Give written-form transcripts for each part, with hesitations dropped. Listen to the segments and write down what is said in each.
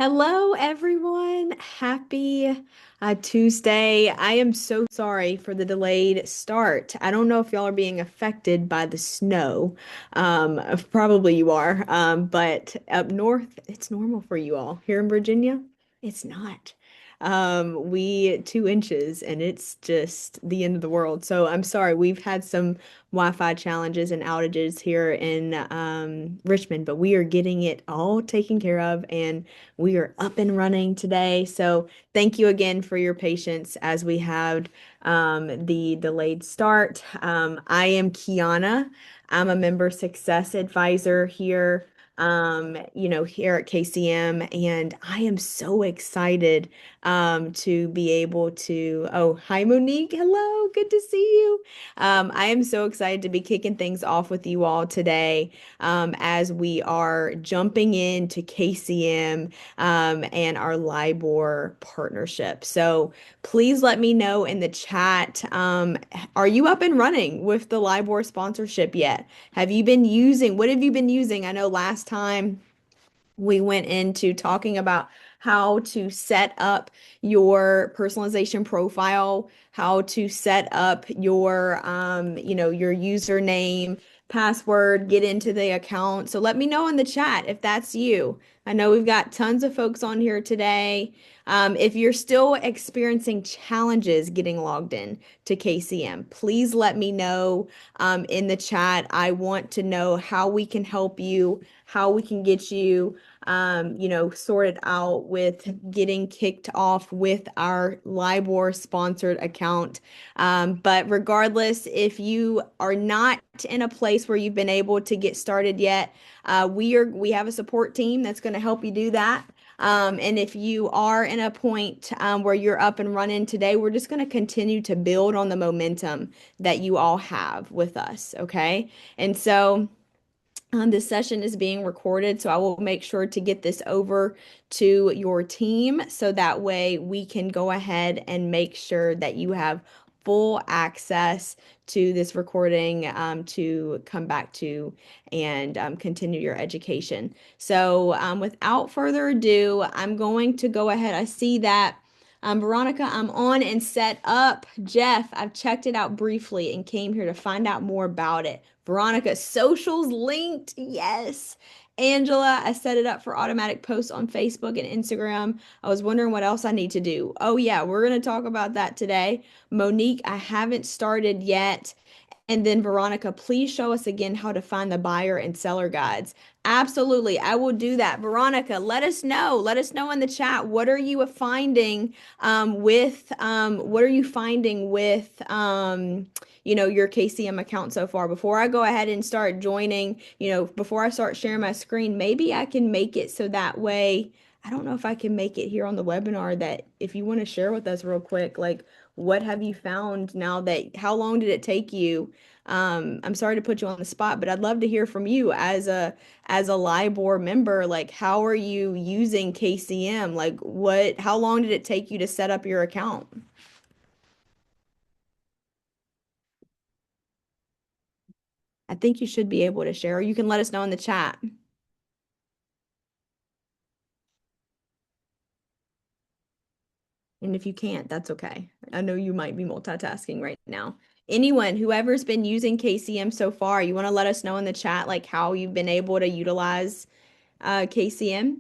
Hello, everyone. Happy Tuesday. I am so sorry for the delayed start. I don't know if y'all are being affected by the snow. Probably you are. But up north, it's normal for you all. Here in Virginia, it's not. We 2 inches and it's just the end of the world. So I'm sorry. We've had some Wi-Fi challenges and outages here in Richmond, but we are getting it all taken care of and we are up and running today. So thank you again for your patience as we had the delayed start. I am Kiana. I'm a member success advisor here, here at KCM, and I am so excited to be able to. Oh, hi, Monique. Hello, good to see you. I am so excited to be kicking things off with you all today as we are jumping into KCM and our LIBOR partnership. So please let me know in the chat, are you up and running with the LIBOR sponsorship yet? What have you been using? I know last time we went into talking about how to set up your personalization profile, how to set up your username, password, get into the account. So let me know in the chat if that's you. I know we've got tons of folks on here today. If you're still experiencing challenges getting logged in to KCM, please let me know in the chat. I want to know how we can help you, how we can get you sorted out with getting kicked off with our LIBOR sponsored account. But regardless, if you are not in a place where you've been able to get started yet, we have a support team that's going to help you do that. And if you are in a point where you're up and running today, we're just going to continue to build on the momentum that you all have with us. Okay. And so this session is being recorded, so I will make sure to get this over to your team so that way we can go ahead and make sure that you have full access to this recording to come back to and continue your education. So without further ado, I'm going to go ahead. I see that Veronica, I'm on and set up. Jeff, I've checked it out briefly and came here to find out more about it. Veronica, socials linked. Yes. Angela, I set it up for automatic posts on Facebook and Instagram. I was wondering what else I need to do. Oh, yeah, we're going to talk about that today. Monique, I haven't started yet. And then Veronica, please show us again how to find the buyer and seller guides. Absolutely, I will do that. Veronica, let us know. Let us know in the chat. What are you finding with your KCM account so far? Before I go ahead and start joining, before I start sharing my screen, maybe I can make it so that way. I don't know if I can make it here on the webinar that if you want to share with us real quick, like what have you found now that how long did it take you? I'm sorry to put you on the spot, but I'd love to hear from you as a LIBOR member. Like, how are you using KCM? Like, how long did it take you to set up your account? I think you should be able to share. You can let us know in the chat. And if you can't, that's okay. I know you might be multitasking right now. Anyone, whoever's been using KCM so far, you want to let us know in the chat, like how you've been able to utilize KCM?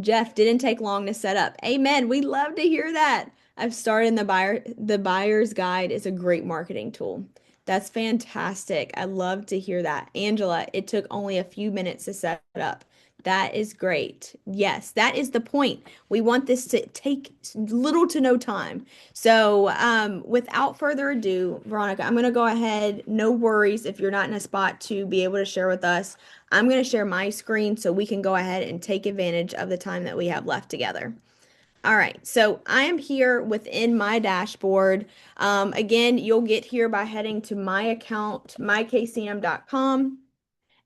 Jeff, didn't take long to set up. Amen. We love to hear that. I've started the buyer's guide is a great marketing tool. That's fantastic. I love to hear that. Angela, it took only a few minutes to set up. That is great. Yes, that is the point. We want this to take little to no time. So, without further ado, Veronica, I'm going to go ahead. No worries if you're not in a spot to be able to share with us. I'm going to share my screen so we can go ahead and take advantage of the time that we have left together. All right, so I am here within my dashboard. Again, you'll get here by heading to my account, mykcm.com.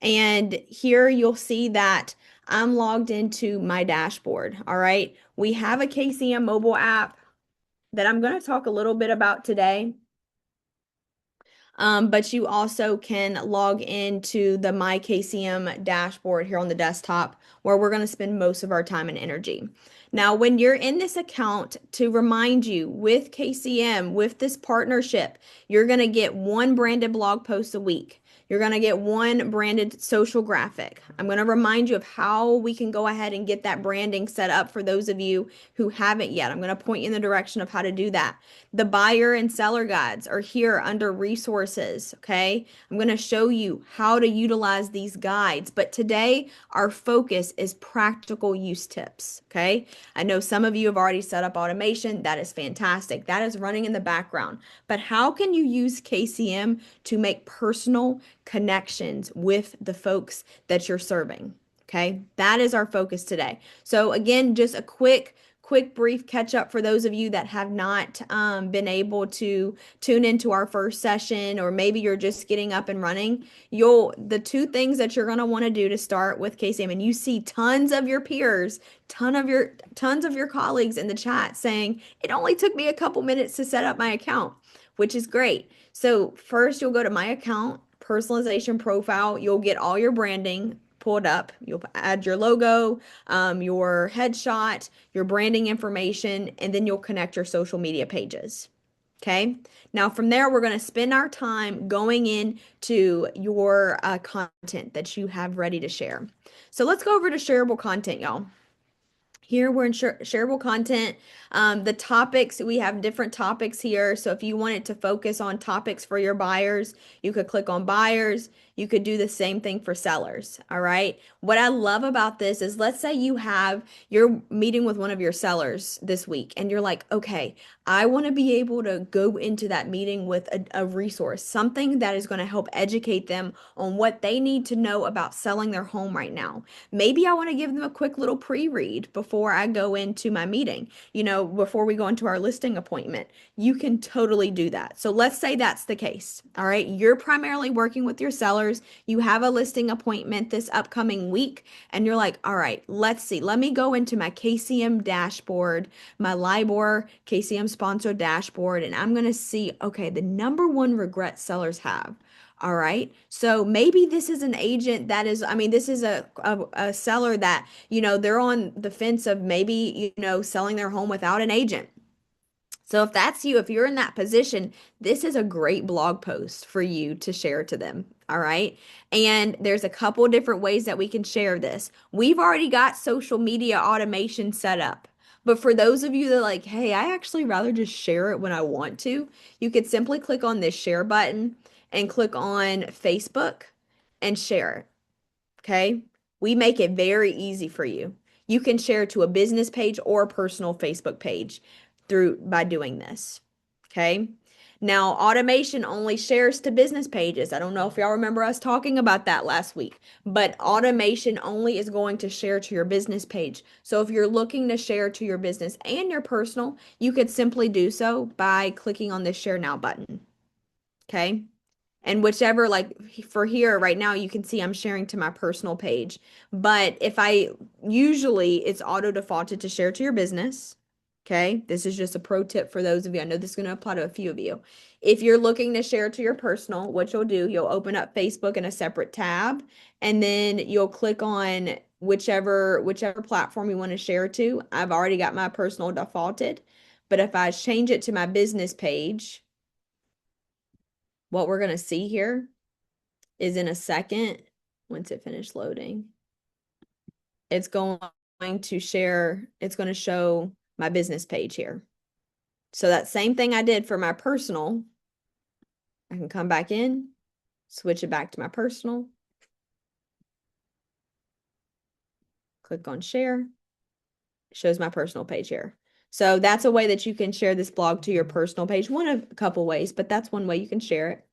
And here you'll see that I'm logged into my dashboard. All right, we have a KCM mobile app that I'm going to talk a little bit about today. But you also can log into the My KCM dashboard here on the desktop where we're going to spend most of our time and energy. Now, when you're in this account, to remind you, with KCM, with this partnership, you're going to get one branded blog post a week. You're going to get one branded social graphic. I'm going to remind you of how we can go ahead and get that branding set up for those of you who haven't yet. I'm going to point you in the direction of how to do that. The buyer and seller guides are here under resources, okay? I'm going to show you how to utilize these guides, but today our focus is practical use tips, okay? I know some of you have already set up automation. That is fantastic. That is running in the background. But how can you use KCM to make personal connections with the folks that you're serving? Okay, that is our focus today. So again, just a quick brief catch up for those of you that have not been able to tune into our first session, or maybe you're just getting up and running. The two things that you're going to want to do to start with KCM, and you see tons of your peers, tons of your colleagues in the chat saying it only took me a couple minutes to set up my account, which is great. So first you'll go to my account, personalization profile. You'll get all your branding pulled up. You'll add your logo, your headshot, your branding information, and then you'll connect your social media pages. Okay. Now from there, we're going to spend our time going into your content that you have ready to share. So let's go over to shareable content, y'all. Here we're in shareable content. The topics, we have different topics here. So if you wanted to focus on topics for your buyers, you could click on buyers. You could do the same thing for sellers. All right. What I love about this is, let's say you're meeting with one of your sellers this week and you're like, okay, I want to be able to go into that meeting with a resource, something that is going to help educate them on what they need to know about selling their home right now. Maybe I want to give them a quick little pre-read before I go into my meeting, before we go into our listing appointment. You can totally do that. So let's say that's the case. All right. You're primarily working with your sellers. You have a listing appointment this upcoming week, and you're like, all right, let's see. Let me go into my KCM dashboard, my LIBOR KCM sponsor dashboard, and I'm going to see, okay, the number one regret sellers have. All right. So maybe this is an agent that is, this is a seller that, they're on the fence of maybe, selling their home without an agent. So if that's you, if you're in that position, this is a great blog post for you to share to them. All right. And there's a couple different ways that we can share this. We've already got social media automation set up. But for those of you that are like, hey, I actually rather just share it when I want to, you could simply click on this share button and click on Facebook and share it. Okay. We make it very easy for you. You can share to a business page or a personal Facebook page by doing this. Okay. Now, automation only shares to business pages. I don't know if y'all remember us talking about that last week, but automation only is going to share to your business page. So if you're looking to share to your business and your personal, you could simply do so by clicking on this share now button. Okay. And whichever, like for here right now, you can see I'm sharing to my personal page. But usually it's auto defaulted to share to your business. Okay. This is just a pro tip for those of you. I know this is going to apply to a few of you. If you're looking to share to your personal, what you'll do, you'll open up Facebook in a separate tab, and then you'll click on whichever platform you want to share to. I've already got my personal defaulted, but if I change it to my business page, what we're going to see here is in a second, once it finished loading, it's going to share, it's going to show my business page here. So that same thing I did for my personal, I can come back in, switch it back to my personal, click on share, it shows my personal page here. So that's a way that you can share this blog to your personal page. One of a couple ways, but that's one way you can share it.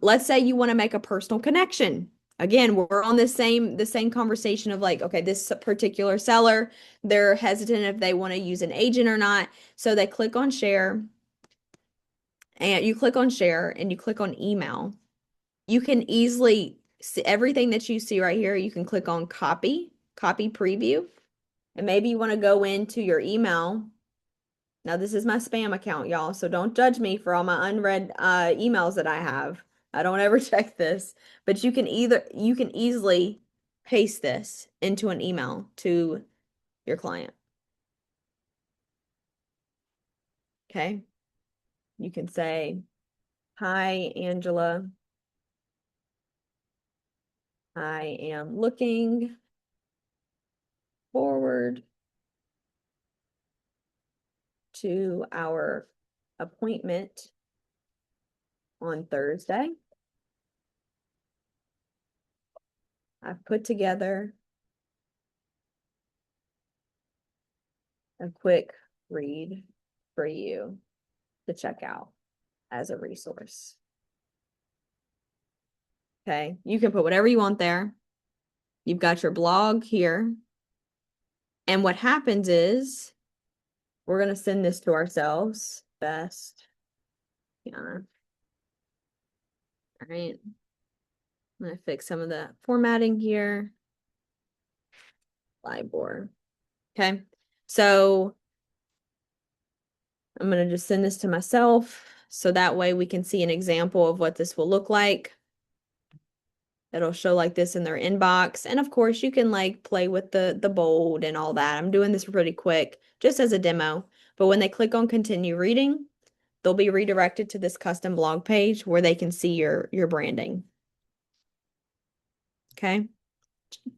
Let's say you want to make a personal connection. Again, we're on the same conversation of like, okay, this particular seller, they're hesitant if they want to use an agent or not. So they click on share, and you click on share and you click on email. You can easily see everything that you see right here. You can click on copy preview, and maybe you want to go into your email. Now, this is my spam account, y'all, so don't judge me for all my unread emails that I have. I don't ever check this, but you can easily paste this into an email to your client. Okay? You can say, "Hi, Angela. I am looking forward to our appointment on Thursday. I've put together a quick read for you to check out as a resource." Okay, you can put whatever you want there. You've got your blog here. And what happens is we're going to send this to ourselves. Best. Yeah. All right. I'm going to fix some of the formatting here. LIBOR. Okay. So I'm going to just send this to myself so that way we can see an example of what this will look like. It'll show like this in their inbox. And of course, you can like play with the bold and all that. I'm doing this pretty quick just as a demo. But when they click on continue reading, they'll be redirected to this custom blog page where they can see your branding. Okay?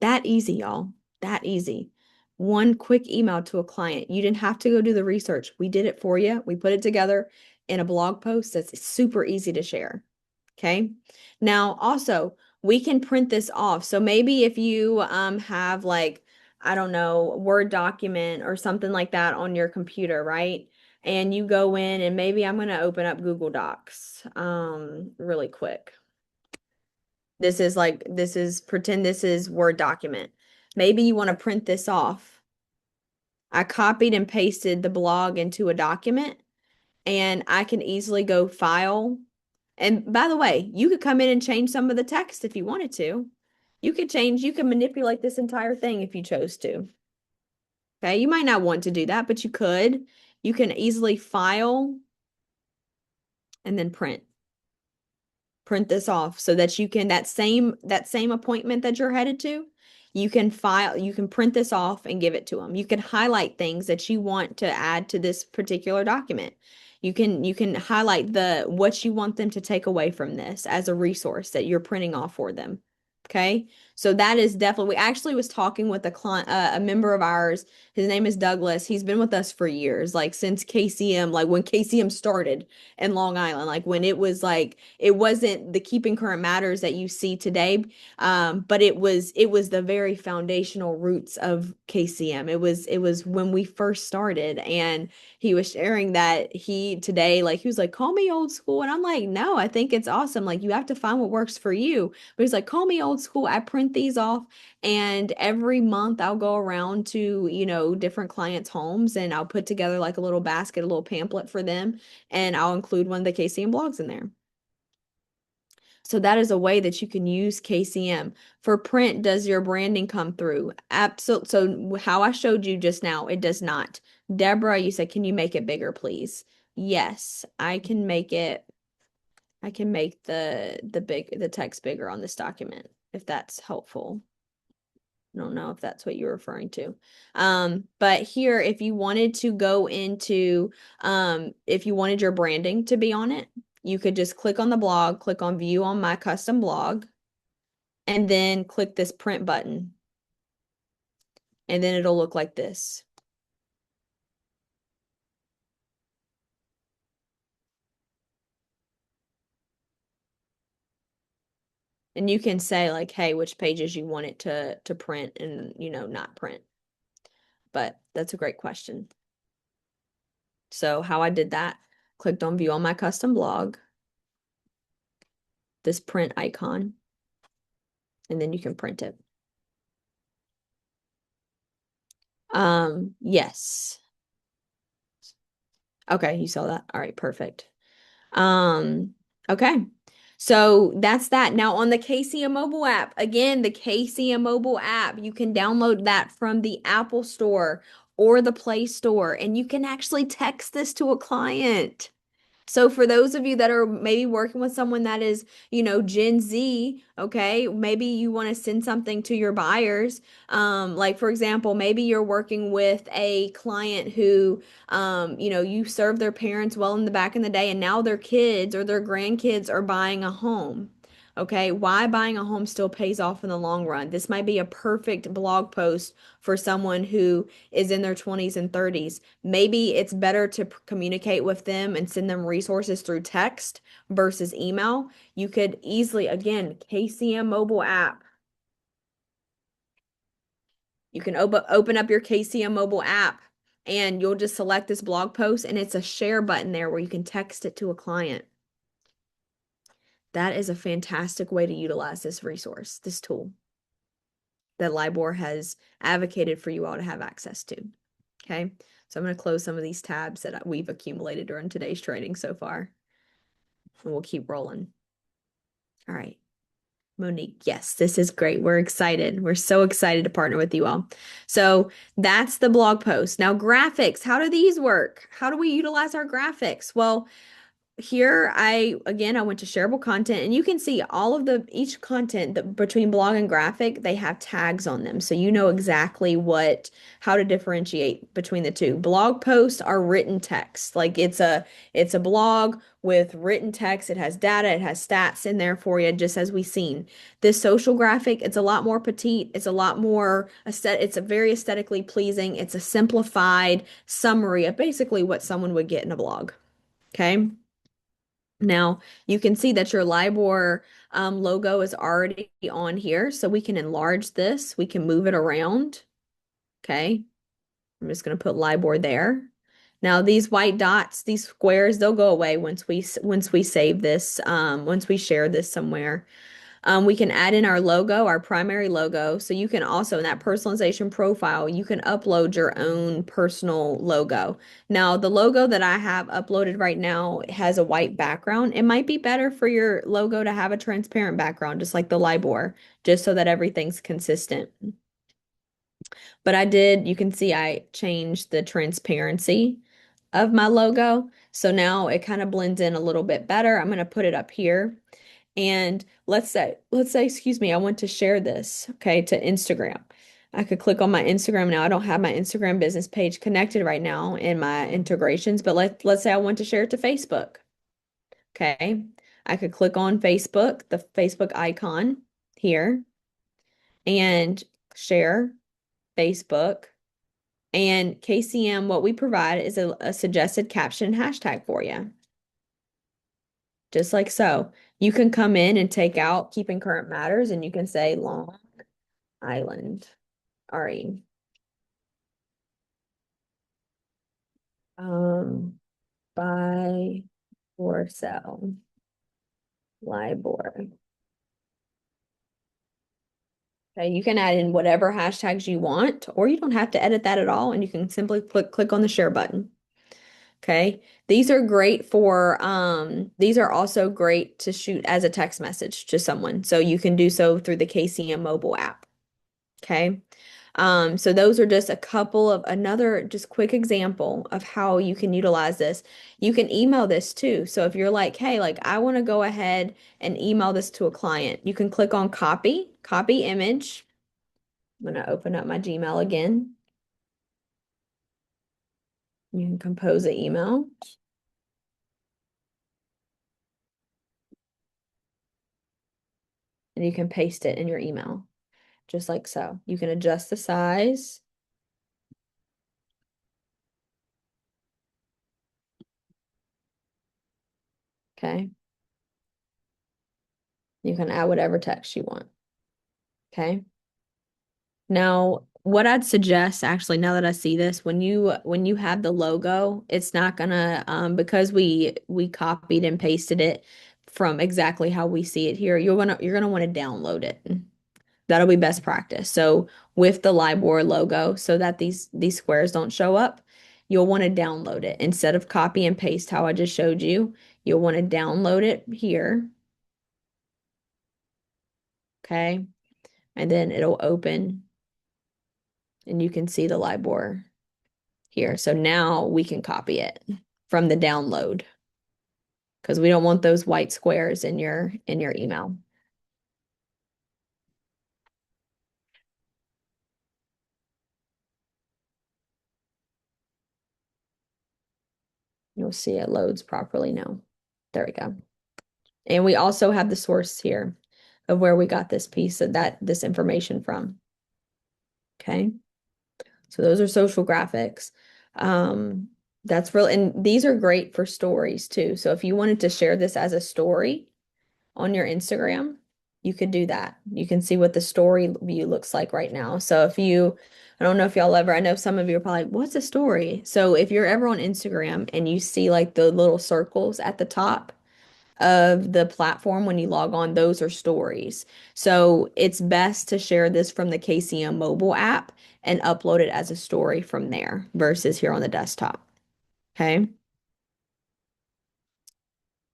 That easy, y'all. That easy. One quick email to a client. You didn't have to go do the research. We did it for you. We put it together in a blog post that's super easy to share. Okay. Now, also, we can print this off. So maybe if you have like, I don't know, Word document or something like that on your computer, right? And you go in and maybe I'm going to open up Google Docs really quick. Pretend this is Word document. Maybe you want to print this off. I copied and pasted the blog into a document and I can easily go file. And by the way, you could come in and change some of the text if you wanted to. You could manipulate this entire thing if you chose to. Okay, you might not want to do that, but you could. You can easily file and then print this off so that you can that same appointment that you're headed to, you can print this off and give it to them. You can highlight things that you want to add to this particular document. You can highlight the what you want them to take away from this as a resource that you're printing off for them. Okay. So that is definitely, we actually was talking with a client, a member of ours. His name is Douglas. He's been with us for years, like since KCM, like when KCM started in Long Island, like when it was like, it wasn't the keeping current matters that you see today. But it was the very foundational roots of KCM. It was when we first started, and he was sharing that he today, like he was like, call me old school. And I'm like, no, I think it's awesome. Like you have to find what works for you. But he's like, call me old school. I print these off and every month I'll go around to, you know, different clients' homes and I'll put together like a little basket, a little pamphlet for them, and I'll include one of the KCM blogs in there. So that is a way that you can use KCM. For print, does your branding come through? Absolutely. So how I showed you just now, it does not. Deborah, you said, can you make it bigger, please? Yes, I can make it. I can make the text bigger on this document if that's helpful. I don't know if that's what you're referring to. But here, if you wanted to go into, if you wanted your branding to be on it, you could just click on the blog, click on view on my custom blog, and then click this print button. And then it'll look like this. And you can say like, hey, which pages you want it to print and, you know, not print. But that's a great question. So how I did that, clicked on view on my custom blog, this print icon, and then you can print it. Yes. Okay, you saw that. All right, perfect. Okay. So that's that. Now on the KCM mobile app, again, the KCM mobile app, you can download that from the Apple Store or the Play Store, and you can actually text this to a client. So for those of you that are maybe working with someone that is, Gen Z, okay, maybe you want to send something to your buyers. Like for example, maybe you're working with a client who, you served their parents well in the back in the day, and now their kids or their grandkids are buying a home. Okay, why buying a home still pays off in the long run. This might be a perfect blog post for someone who is in their 20s and 30s. Maybe it's better to communicate with them and send them resources through text versus email. You could easily, again, KCM mobile app. You can open up your KCM mobile app and you'll just select this blog post and it's a share button there where you can text it to a client. That is a fantastic way to utilize this resource, this tool that LIBOR has advocated for you all to have access to. Okay, so I'm going to close some of these tabs that we've accumulated during today's trading so far, and we'll keep rolling. All right, Monique, yes, this is great. We're excited. We're so excited to partner with you all. So that's the blog post. Now, graphics, how do these work? How do we utilize our graphics? Well, here I went to shareable content, and you can see all of each content that between blog and graphic, they have tags on them, so you know exactly how to differentiate between the two. Blog posts are written text, like it's a blog with written text. It has data, it has stats in there for you, just as we've seen. This social graphic, it's a lot more petite, it's a lot more it's a very aesthetically pleasing, it's a simplified summary of basically what someone would get in a blog. Okay. Now you can see that your LIBOR logo is already on here, so we can enlarge this. We can move it around. Okay, I'm just going to put LIBOR there. Now these white dots, these squares, they'll go away once we save this, once we share this somewhere. We can add in our logo, our primary logo. So you can also, in that personalization profile, you can upload your own personal logo. Now, the logo that I have uploaded right now has a white background. It might be better for your logo to have a transparent background, just like the LIBOR, just so that everything's consistent. But you can see I changed the transparency of my logo. So now it kind of blends in a little bit better. I'm going to put it up here. And let's say, excuse me, I want to share this, okay, to Instagram. I could click on my Instagram now. I don't have my Instagram business page connected right now in my integrations, but let's say I want to share it to Facebook. Okay. I could click on Facebook, the Facebook icon here, and share Facebook. And KCM, what we provide is a suggested caption hashtag for you. Just like so. You can come in and take out keeping current matters, and you can say Long Island, RE. Buy or sell, LIBOR. Okay, you can add in whatever hashtags you want, or you don't have to edit that at all, and you can simply click on the share button. Okay, these are also great to shoot as a text message to someone. So you can do so through the KCM mobile app. Okay. So those are just a couple of another just quick example of how you can utilize this. You can email this too. So if you're like, hey, like I want to go ahead and email this to a client, you can click on copy image. I'm going to open up my Gmail again. You can compose an email. And you can paste it in your email, just like so. You can adjust the size. Okay. You can add whatever text you want. Okay. Now, what I'd suggest actually, now that I see this, when you have the logo, it's not gonna because we copied and pasted it from exactly how we see it here. You're gonna want to download it. That'll be best practice. So with the LIBOR logo, so that these squares don't show up, you'll want to download it instead of copy and paste how I just showed you. You'll want to download it here. Okay. And then it'll open and you can see the LIBOR here. So now we can copy it from the download because we don't want those white squares in your email. You'll see it loads properly now. There we go. And we also have the source here of where we got this piece of this information from. Okay. So those are social graphics. Um, that's real, and these are great for stories too. So if you wanted to share this as a story on your Instagram, you could do that. You can see what the story view looks like right now. So if you, I don't know if y'all ever, I know some of you are probably like, what's a story? So if you're ever on Instagram and you see like the little circles at the top of the platform when you log on, those are stories. So it's best to share this from the KCM mobile app and upload it as a story from there versus here on the desktop. Okay.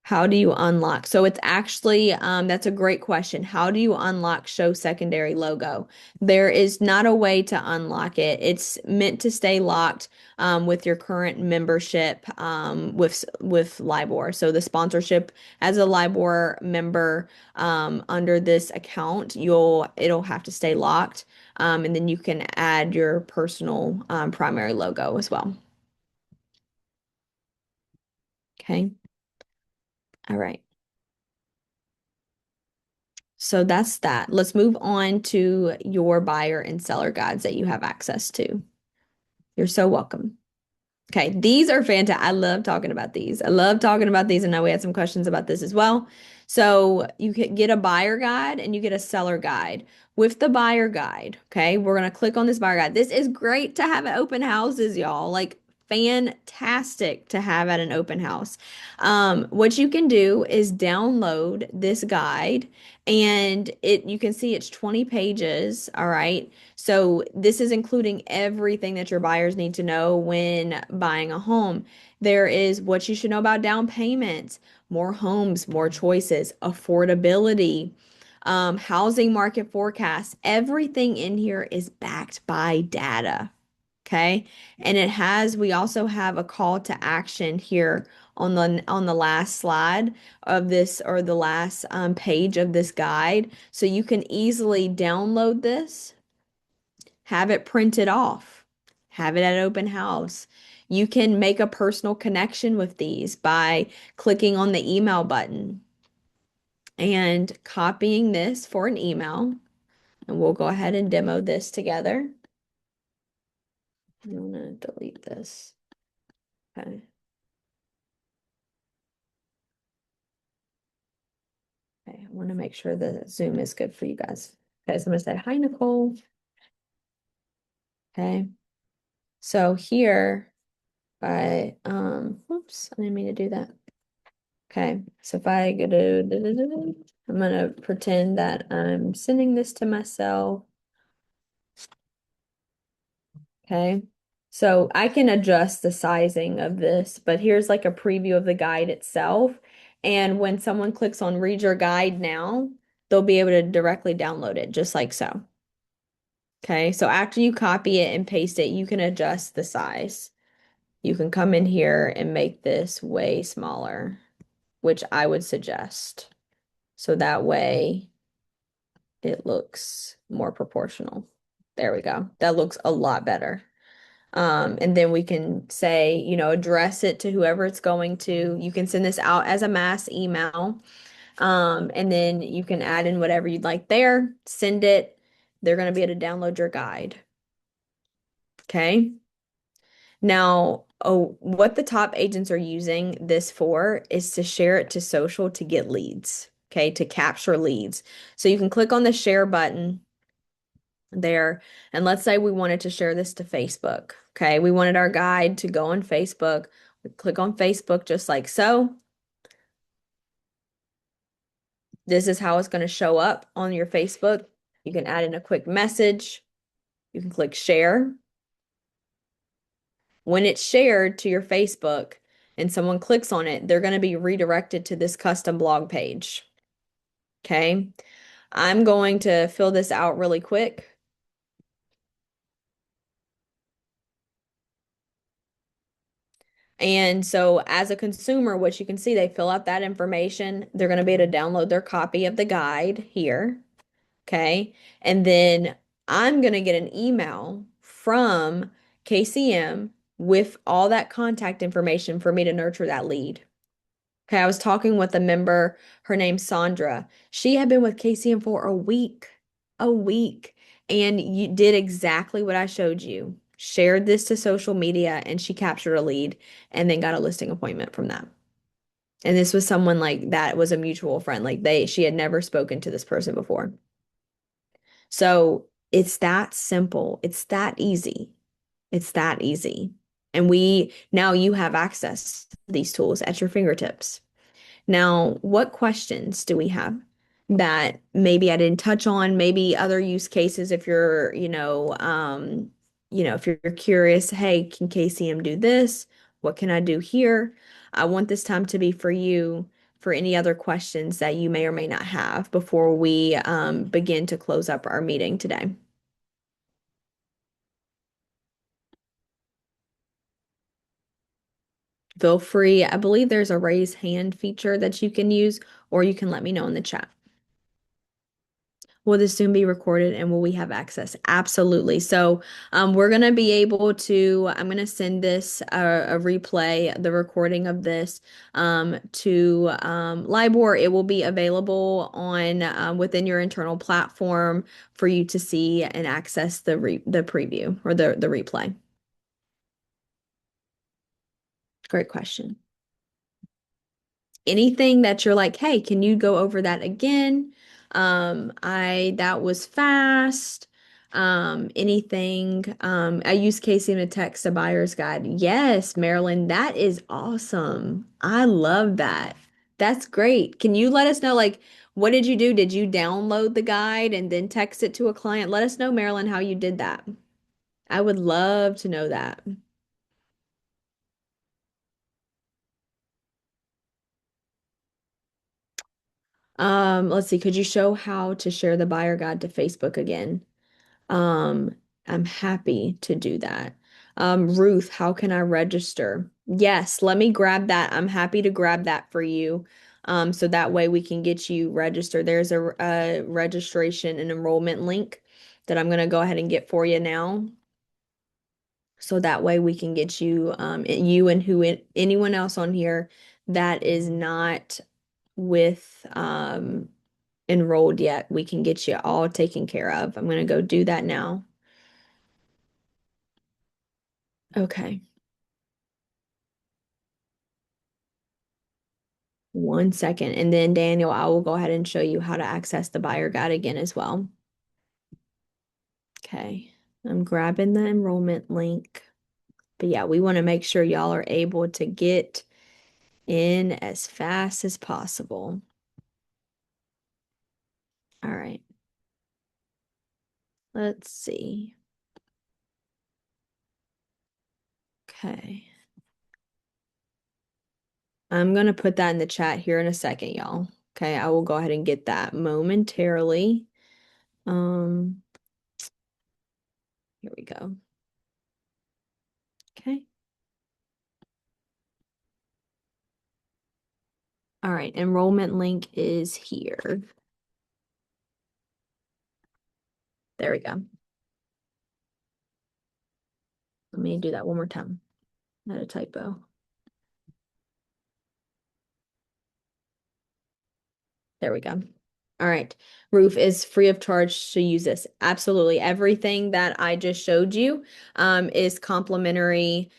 How do you unlock? So it's actually, that's a great question. How do you unlock show secondary logo? There is not a way to unlock it. It's meant to stay locked with your current membership with LIBOR. So the sponsorship as a LIBOR member under this account, it'll have to stay locked. And then you can add your personal primary logo as well. Okay. All right. So that's that. Let's move on to your buyer and seller guides that you have access to. You're so welcome. Okay, these are fantastic. I love talking about these. I love talking about these. And now we had some questions about this as well. So you can get a buyer guide and you get a seller guide. With the buyer guide, okay, we're going to click on this buyer guide. This is great to have at open houses, y'all. Like fantastic to have at an open house. What you can do is download this guide and you can see it's 20 pages. All right. So this is including everything that your buyers need to know when buying a home. There is what you should know about down payments, more homes, more choices, affordability, housing market forecasts. Everything in here is backed by data. Okay. And we also have a call to action here on the last slide of this or the last page of this guide. So you can easily download this, have it printed off, have it at open house. You can make a personal connection with these by clicking on the email button and copying this for an email. And we'll go ahead and demo this together. I'm gonna delete this. Okay. Okay, I want to make sure the Zoom is good for you guys. Okay, so I'm gonna say hi, Nicole. Okay. So here, whoops, I didn't mean to do that. Okay, so if I go to, I'm gonna pretend that I'm sending this to myself. Okay, so I can adjust the sizing of this, but here's like a preview of the guide itself. And when someone clicks on read your guide now, they'll be able to directly download it just like so. Okay, so after you copy it and paste it, you can adjust the size. You can come in here and make this way smaller, which I would suggest. So that way it looks more proportional. There we go. That looks a lot better. And then we can say, address it to whoever it's going to. You can send this out as a mass email. And then you can add in whatever you'd like there, send it. They're going to be able to download your guide. Okay. Now, what the top agents are using this for is to share it to social to get leads, okay, to capture leads. So you can click on the share button there, and let's say we wanted to share this to Facebook, okay? We wanted our guide to go on Facebook. We click on Facebook just like so. This is how it's going to show up on your Facebook. You can add in a quick message. You can click share. When it's shared to your Facebook and someone clicks on it, they're going to be redirected to this custom blog page. Okay. I'm going to fill this out really quick. And so as a consumer, what you can see, they fill out that information. They're going to be able to download their copy of the guide here. Okay. And then I'm going to get an email from KCM with all that contact information for me to nurture that lead. Okay. I was talking with a member, her name's Sandra. She had been with KCM for a week, and you did exactly what I showed you. Shared this to social media, and she captured a lead and then got a listing appointment from that. And this was someone like that was a mutual friend. Like she had never spoken to this person before. So it's that simple. It's that easy. It's that easy. And now you have access to these tools at your fingertips. Now, what questions do we have that maybe I didn't touch on? Maybe other use cases if you're, if you're curious, hey, can KCM do this? What can I do here? I want this time to be for you for any other questions that you may or may not have before we begin to close up our meeting today. Feel free. I believe there's a raise hand feature that you can use, or you can let me know in the chat. Will this soon be recorded and will we have access? Absolutely. So we're going to be able to, I'm going to send this a replay, the recording of this to LIBOR. It will be available on within your internal platform for you to see and access the preview or the replay. Great question. Anything that you're like, hey, can you go over that again? That was fast. Anything, I use KCM to text a buyer's guide. Yes, Marilyn, that is awesome. I love that. That's great. Can you let us know, like, what did you do? Did you download the guide and then text it to a client? Let us know, Marilyn, how you did that. I would love to know that. Let's see, could you show how to share the buyer guide to Facebook again? Um, I'm happy to do that. Ruth, how can I register? Yes, let me grab that. I'm happy to grab that for you. So that way we can get you registered. There's a registration and enrollment link that I'm going to go ahead and get for you now. So that way we can get you, you and anyone else on here that is not with, enrolled yet, we can get you all taken care of. I'm going to go do that now. Okay. One second. And then Daniel, I will go ahead and show you how to access the buyer guide again as well. Okay. I'm grabbing the enrollment link. But yeah, we want to make sure y'all are able to get in as fast as possible. All right. Let's see. Okay. I'm going to put that in the chat here in a second, y'all. Okay, I will go ahead and get that momentarily. Um, Here we go. Okay. All right, enrollment link is here. There we go. Let me do that one more time. Not a typo. There we go. All right. Roof is free of charge to use this. Absolutely. Everything that I just showed you is complimentary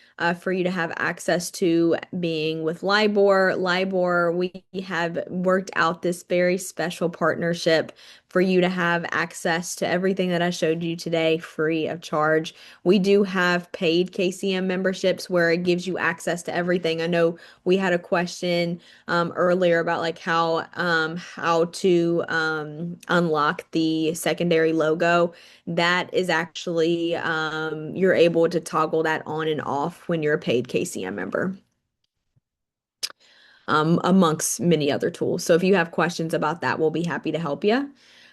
for you to have access to being with LIBOR. LIBOR, we have worked out this very special partnership for you to have access to everything that I showed you today free of charge. We do have paid KCM memberships where it gives you access to everything. I know we had a question earlier about like how to unlock the secondary logo. That is actually you're able to toggle that on and off when you're a paid KCM member. Amongst many other tools. So if you have questions about that, we'll be happy to help you.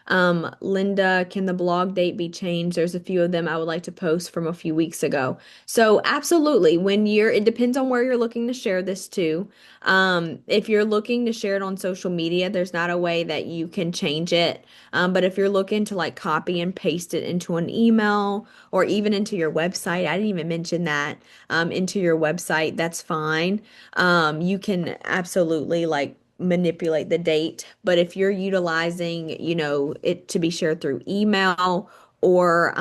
Linda, can the blog date be changed? There's a few of them I would like to post from a few weeks ago. So absolutely, it depends on where you're looking to share this to. If you're looking to share it on social media, there's not a way that you can change it. But if you're looking to like copy and paste it into an email or even into your website, I didn't even mention that, into your website, that's fine. You can absolutely like manipulate the date. But if you're utilizing, it to be shared through email, or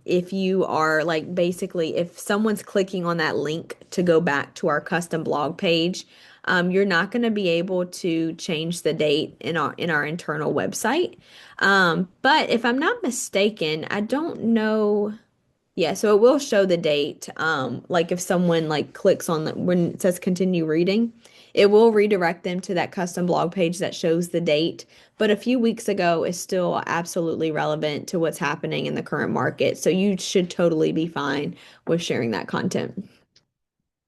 if you are like basically, if someone's clicking on that link to go back to our custom blog page, you're not going to be able to change the date in our internal website. But if I'm not mistaken, I don't know. Yeah, so it will show the date. Like if someone like clicks on when it says continue reading, it will redirect them to that custom blog page that shows the date. But a few weeks ago is still absolutely relevant to what's happening in the current market. So you should totally be fine with sharing that content.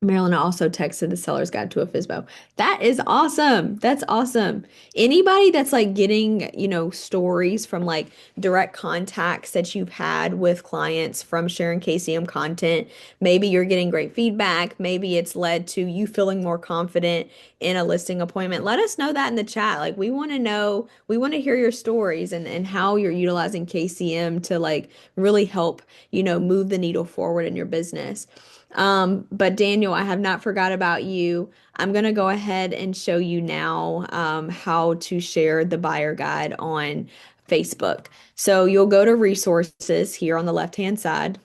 Marilyn also texted the seller's guide to a FISBO. That is awesome. That's awesome. Anybody that's like getting, stories from like direct contacts that you've had with clients from sharing KCM content, maybe you're getting great feedback. Maybe it's led to you feeling more confident in a listing appointment. Let us know that in the chat. Like we want to know, we want to hear your stories and how you're utilizing KCM to like really help, move the needle forward in your business. But Daniel, I have not forgot about you. I'm going to go ahead and show you now how to share the buyer guide on Facebook. So you'll go to resources here on the left-hand side.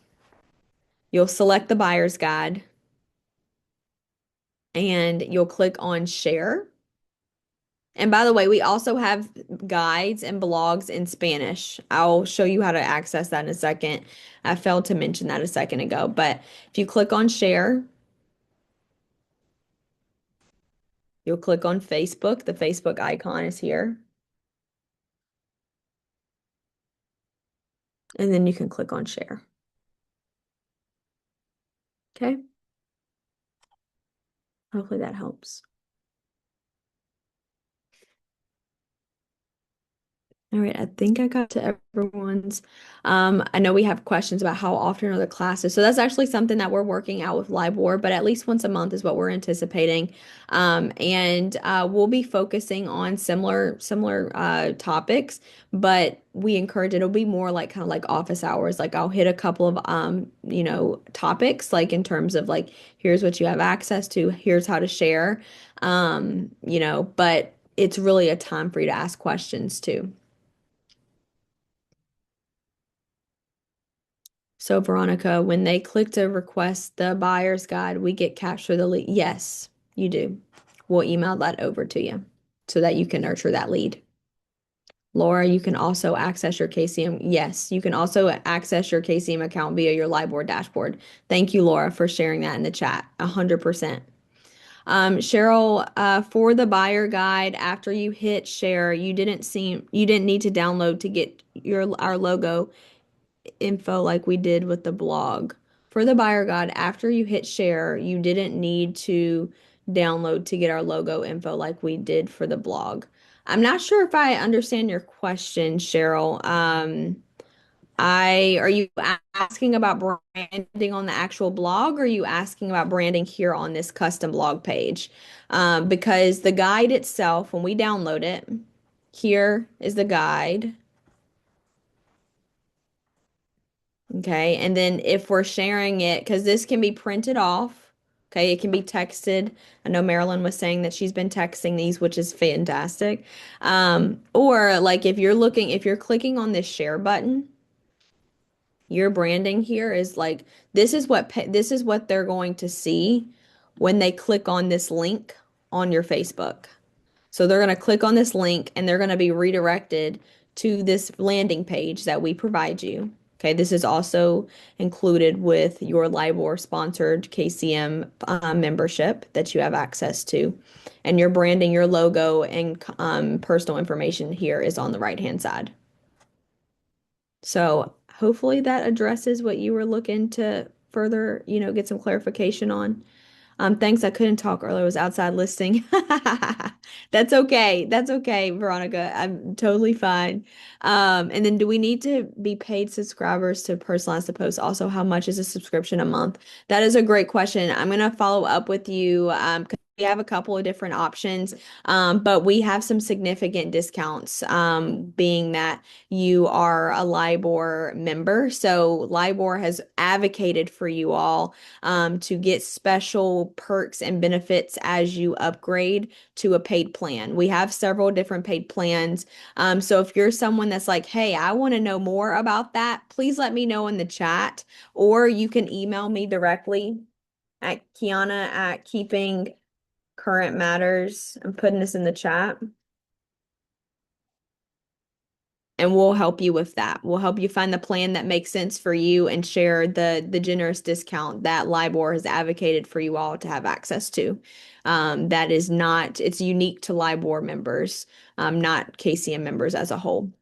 You'll select the buyer's guide and you'll click on share. And by the way, we also have guides and blogs in Spanish. I'll show you how to access that in a second. I failed to mention that a second ago, but if you click on share, you'll click on Facebook. The Facebook icon is here. And then you can click on share. Okay. Hopefully that helps. All right, I think I got to everyone's. I know we have questions about how often are the classes. So that's actually something that we're working out with LIBOR, but at least once a month is what we're anticipating. And we'll be focusing on similar topics, but we encourage it'll be more like kind of like office hours. Like I'll hit a couple of topics, like in terms of like here's what you have access to, here's how to share. But it's really a time for you to ask questions too. So Veronica, when they click to request the buyer's guide, we get capture the lead. Yes, you do. We'll email that over to you so that you can nurture that lead. Laura, you can also access your KCM. Yes, you can also access your KCM account via your LIBOR dashboard. Thank you, Laura, for sharing that in the chat. 100%. Cheryl, for the buyer guide, after you hit share, you didn't need to download to get our logo info like we did with the blog. For the buyer guide, after you hit share, you didn't need to download to get our logo info like we did for the blog. I'm not sure if I understand your question, Cheryl. Are you asking about branding on the actual blog, or are you asking about branding here on this custom blog page? Because the guide itself, when we download it, here is the guide. Okay, and then if we're sharing it, because this can be printed off, okay, it can be texted. I know Marilyn was saying that she's been texting these, which is fantastic. Or like if you're clicking on this share button, your branding here is like this is what they're going to see when they click on this link on your Facebook. So they're going to click on this link and they're going to be redirected to this landing page that we provide you. Okay, this is also included with your LIBOR sponsored KCM membership that you have access to. And your branding, your logo, and personal information here is on the right-hand side. So hopefully that addresses what you were looking to further, get some clarification on. Thanks. I couldn't talk earlier. I was outside listing. That's okay. That's okay, Veronica. I'm totally fine. And then do we need to be paid subscribers to personalize the post? Also, how much is a subscription a month? That is a great question. I'm gonna follow up with you. 'Cause we have a couple of different options, but we have some significant discounts, being that you are a LIBOR member. So LIBOR has advocated for you all to get special perks and benefits as you upgrade to a paid plan. We have several different paid plans. So if you're someone that's like, hey, I want to know more about that, please let me know in the chat, or you can email me directly at Kiana at Keeping Current Matters. I'm putting this in the chat. And we'll help you with that. We'll help you find the plan that makes sense for you and share the generous discount that LIBOR has advocated for you all to have access to. That is not, it's unique to LIBOR members, not KCM members as a whole.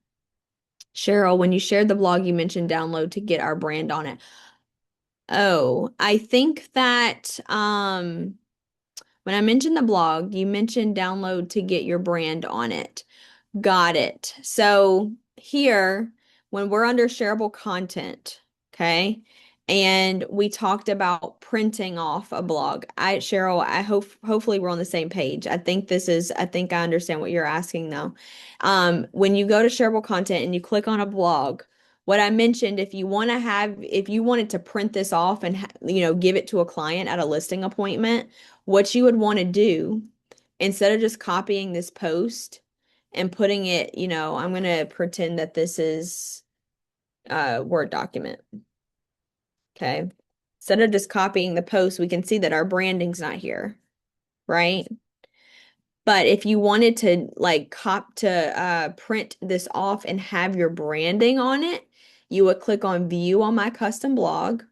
Cheryl, when you shared the blog, you mentioned download to get our brand on it. Oh, I think that when I mentioned the blog, you mentioned download to get your brand on it. Got it. So here, when we're under shareable content, okay, and we talked about printing off a blog. Cheryl, I hope hopefully we're on the same page. I think I understand what you're asking though. When you go to shareable content and you click on a blog, what I mentioned, if you wanted to print this off and give it to a client at a listing appointment, what you would want to do instead of just copying this post and putting it, I'm going to pretend that this is a Word document. Okay. Instead of just copying the post, we can see that our branding's not here, right? But if you wanted to print this off and have your branding on it, you would click on view on my custom blog.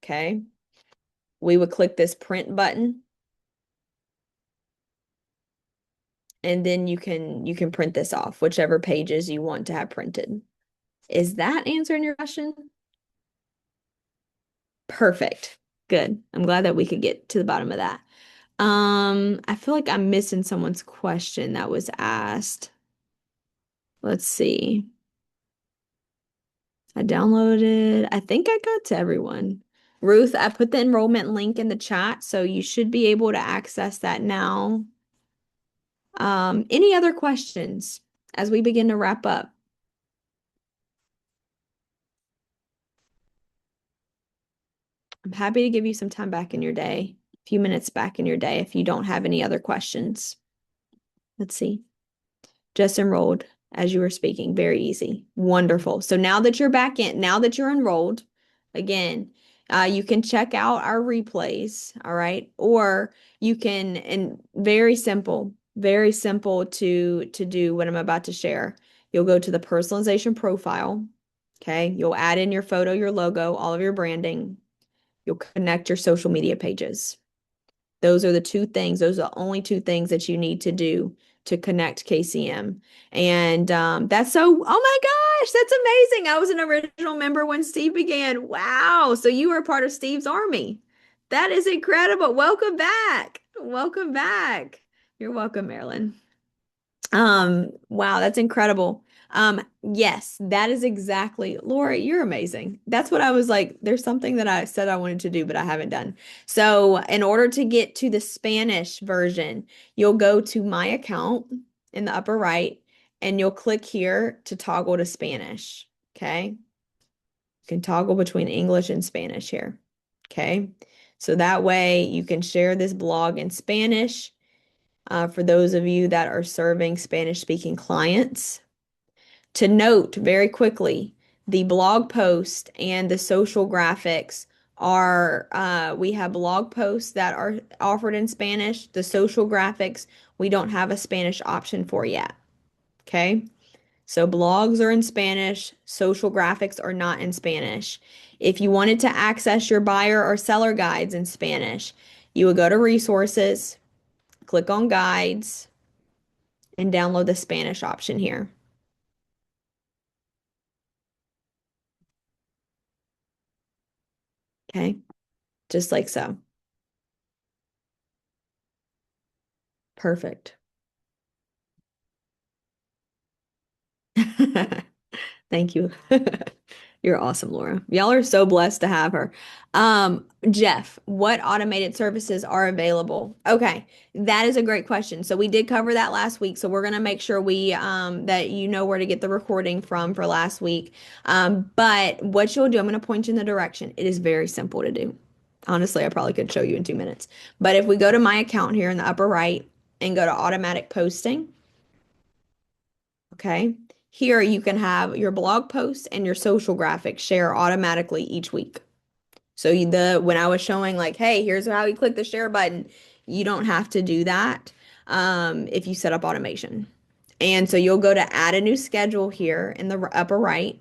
Okay. We would click this print button, and then you can print this off, whichever pages you want to have printed. Is that answering your question? Perfect. Good. I'm glad that we could get to the bottom of that. I feel like I'm missing someone's question that was asked. Let's see. I downloaded. I think I got to everyone. Ruth, I put the enrollment link in the chat, so you should be able to access that now. Any other questions as we begin to wrap up? I'm happy to give you some time back in your day, a few minutes back in your day if you don't have any other questions. Let's see. Just enrolled as you were speaking. Very easy. Wonderful. So now that you're back in, now that you're enrolled, again, you can check out our replays, all right? Or you can, and very simple to do what I'm about to share. You'll go to the personalization profile, okay? You'll add in your photo, your logo, all of your branding. You'll connect your social media pages. Those are the two things. Those are the only two things that you need to do to connect KCM. And that's so, oh my gosh, that's amazing. I was an original member when Steve began. Wow. So you were part of Steve's army. That is incredible. Welcome back. Welcome back. You're welcome, Marilyn. Wow, that's incredible. Yes, that is exactly, Laura, you're amazing. That's what I was like. There's something that I said I wanted to do, but I haven't done. So, in order to get to the Spanish version, you'll go to my account in the upper right, and you'll click here to toggle to Spanish. Okay. You can toggle between English and Spanish here. Okay. So that way you can share this blog in Spanish for those of you that are serving Spanish-speaking clients. To note very quickly, the blog post and the social graphics we have blog posts that are offered in Spanish. The social graphics, we don't have a Spanish option for yet. Okay? So blogs are in Spanish, social graphics are not in Spanish. If you wanted to access your buyer or seller guides in Spanish, you would go to resources, click on guides, and download the Spanish option here. Okay, just like so. Perfect. Thank you. You're awesome, Laura. Y'all are so blessed to have her. Jeff, what automated services are available? Okay, that is a great question. So we did cover that last week. So we're gonna make sure we that you know where to get the recording from for last week. But what you'll do, I'm gonna point you in the direction. It is very simple to do. Honestly, I probably could show you in 2 minutes. But if we go to my account here in the upper right and go to automatic posting, okay? Here you can have your blog posts and your social graphics share automatically each week. So the when I was showing like, hey, here's how you click the share button, you don't have to do that if you set up automation. And so you'll go to add a new schedule here in the upper right.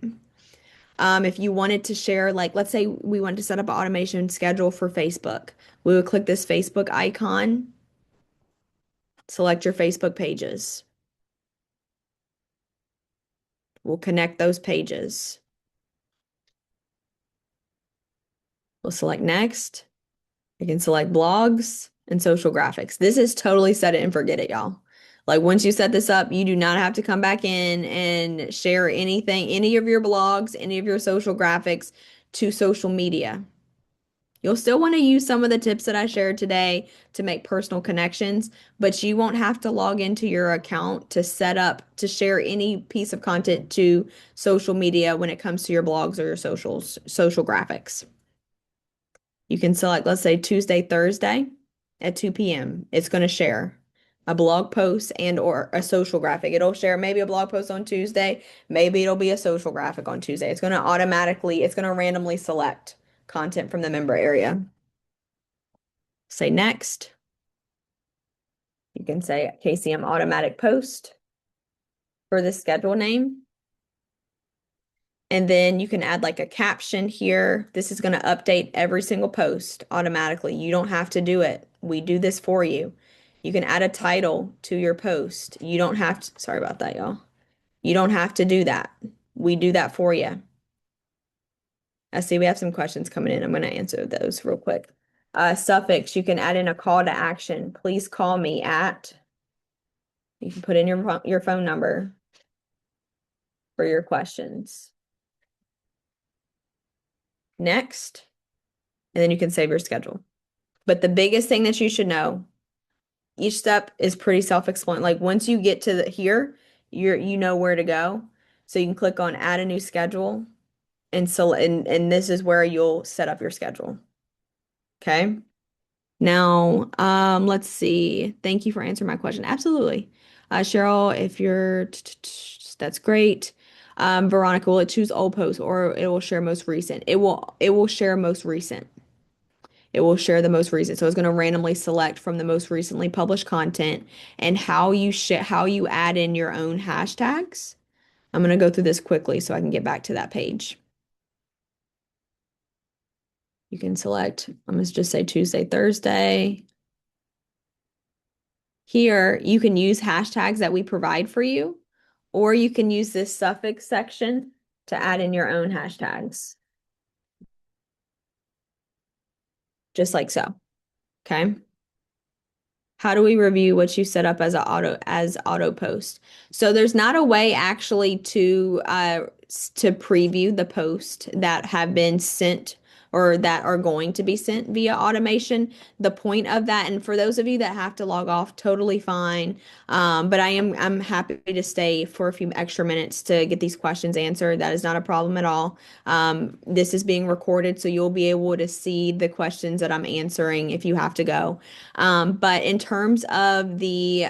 If you wanted to share, like, let's say we wanted to set up an automation schedule for Facebook, we would click this Facebook icon, select your Facebook pages. We'll connect those pages. We'll select next. I can select blogs and social graphics. This is totally set it and forget it, y'all. Like once you set this up, you do not have to come back in and share anything, any of your blogs, any of your social graphics to social media. You'll still want to use some of the tips that I shared today to make personal connections, but you won't have to log into your account to set up to share any piece of content to social media when it comes to your blogs or your social graphics. You can select, let's say Tuesday, Thursday at 2 p.m. It's going to share a blog post and or a social graphic. It'll share maybe a blog post on Tuesday, maybe it'll be a social graphic on Tuesday. It's going to randomly select content from the member area. Say next. You can say KCM automatic post for the schedule name. And then you can add like a caption here. This is going to update every single post automatically. You don't have to do it. We do this for you. You can add a title to your post. You don't have to, sorry about that, y'all. You don't have to do that. We do that for you. I see we have some questions coming in. I'm going to answer those real quick. Suffix, you can add in a call to action. Please call me at, you can put in your phone number for your questions. Next, and then you can save your schedule. But the biggest thing that you should know, each step is pretty self-explanatory. Like once you get to here, you know where to go. So you can click on add a new schedule and so and this is where you'll set up your schedule. Okay. Now, let's see. Thank you for answering my question. Absolutely. Cheryl, if you're that's great. Veronica, will it choose old post or it will share most recent? It will share most recent. It will share the most recent. So it's going to randomly select from the most recently published content and how you add in your own hashtags. I'm going to go through this quickly so I can get back to that page. You can select, I'm going to just say Tuesday, Thursday. Here, you can use hashtags that we provide for you, or you can use this suffix section to add in your own hashtags. Just like so. Okay. How do we review what you set up as auto post? So there's not a way actually to preview the post that have been sent or that are going to be sent via automation. The point of that, and for those of you that have to log off, totally fine. But I'm happy to stay for a few extra minutes to get these questions answered. That is not a problem at all. This is being recorded, so you'll be able to see the questions that I'm answering if you have to go. But in terms of the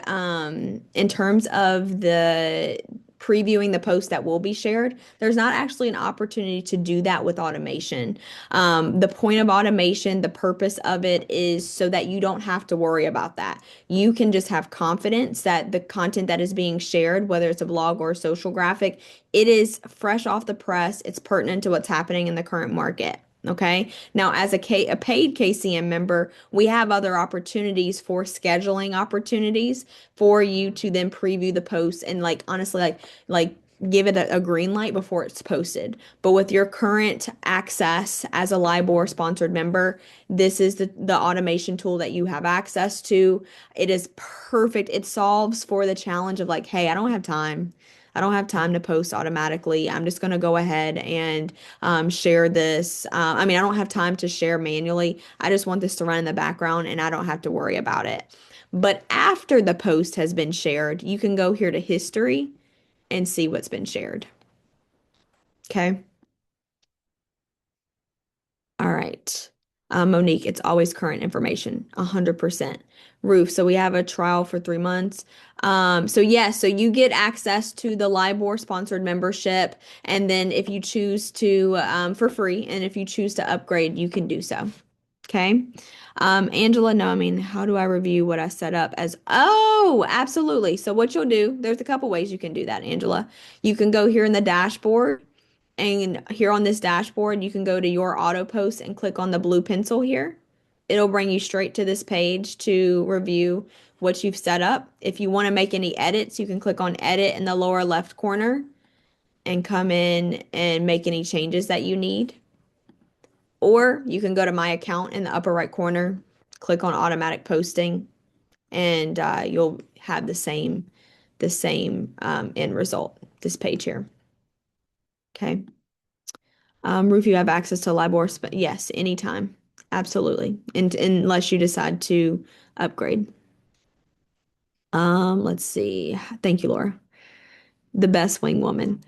previewing the post that will be shared, there's not actually an opportunity to do that with automation. The point of automation, the purpose of it is so that you don't have to worry about that. You can just have confidence that the content that is being shared, whether it's a blog or a social graphic, it is fresh off the press. It's pertinent to what's happening in the current market. Okay. Now, as a paid KCM member, we have other opportunities for scheduling opportunities for you to then preview the posts and like honestly, like give it a green light before it's posted. But with your current access as a LIBOR sponsored member, this is the automation tool that you have access to. It is perfect. It solves for the challenge of like, hey, I don't have time. I don't have time to post automatically. I'm just going to go ahead and share this. I mean, I don't have time to share manually. I just want this to run in the background and I don't have to worry about it. But after the post has been shared, you can go here to history and see what's been shared. Okay. All right. Monique, it's always current information, 100%. Roof, so we have a trial for 3 months. So yes, so you get access to the LIBOR sponsored membership, and then if you choose to, for free, and if you choose to upgrade, you can do so. Okay. Angela, no, I mean, how do I review what I set up as? Oh, absolutely. So what you'll do, there's a couple ways you can do that, Angela. You can go here in the dashboard. And here on this dashboard, you can go to your auto post and click on the blue pencil here. It'll bring you straight to this page to review what you've set up. If you want to make any edits, you can click on edit in the lower left corner and come in and make any changes that you need. Or you can go to my account in the upper right corner, click on automatic posting, and you'll have the same end result, this page here. Okay. Roof, you have access to LIBOR, yes, anytime. Absolutely. And unless you decide to upgrade. Let's see. Thank you, Laura. The best wing woman.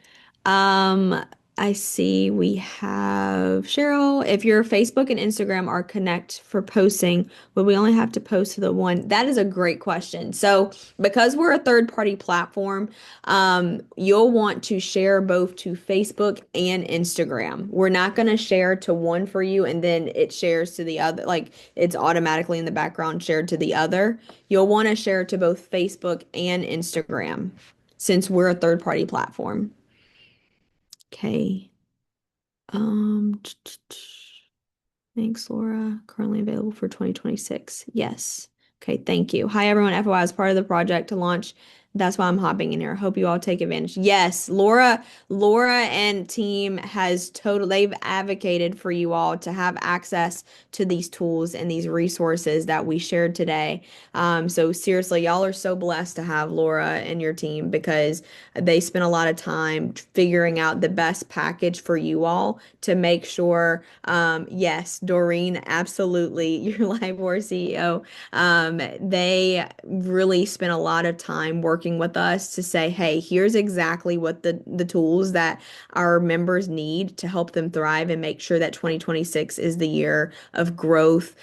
Um, I see we have Cheryl. If your Facebook and Instagram are connect for posting, would we only have to post to the one? That is a great question. So, because we're a third party platform, you'll want to share both to Facebook and Instagram. We're not going to share to one for you and then it shares to the other, like it's automatically in the background shared to the other. You'll want to share to both Facebook and Instagram since we're a third party platform. Okay. Um, Thanks, Laura. Currently available for 2026. Yes. Okay, thank you. Hi, everyone. FYI, as part of the project to launch. That's why I'm hopping in here. Hope you all take advantage. Yes, Laura and team they've advocated for you all to have access to these tools and these resources that we shared today. So seriously, y'all are so blessed to have Laura and your team because they spent a lot of time figuring out the best package for you all to make sure, yes, Doreen, absolutely, your LIBOR CEO. They really spent a lot of time working with us to say, hey, here's exactly what the tools that our members need to help them thrive and make sure that 2026 is the year of growth.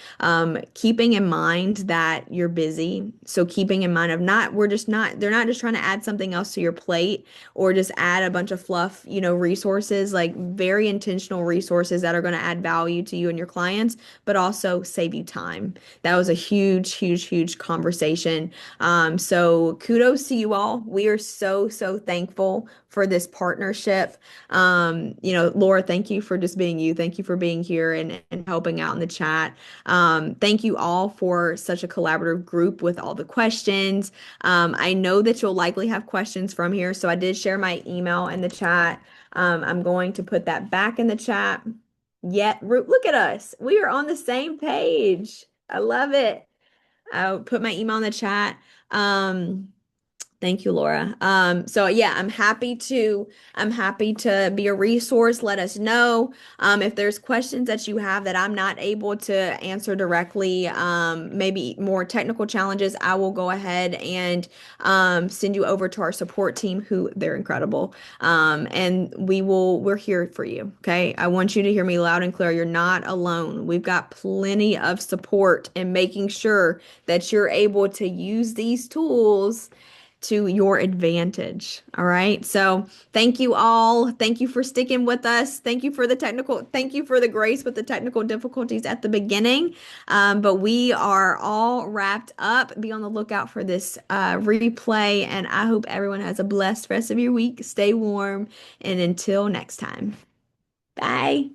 Keeping in mind that you're busy. So keeping in mind of they're not just trying to add something else to your plate or just add a bunch of fluff, resources, like very intentional resources that are going to add value to you and your clients, but also save you time. That was a huge, huge, huge conversation. So kudos to you all. We are so, so thankful for this partnership. Laura, thank you for just being you. Thank you for being here and helping out in the chat. Thank you all for such a collaborative group with all the questions. I know that you'll likely have questions from here, so I did share my email in the chat. I'm going to put that back in the chat. Yet, look at us. We are on the same page. I love it. I'll put my email in the chat. Thank you, Laura. So yeah, I'm happy to be a resource. Let us know. If there's questions that you have that I'm not able to answer directly, maybe more technical challenges, I will go ahead and send you over to our support team who they're incredible. And we're here for you. Okay. I want you to hear me loud and clear. You're not alone. We've got plenty of support in making sure that you're able to use these tools to your advantage. All right. So thank you all. Thank you for sticking with us. Thank you for the grace with the technical difficulties at the beginning. But we are all wrapped up. Be on the lookout for this replay. And I hope everyone has a blessed rest of your week. Stay warm. And until next time, bye.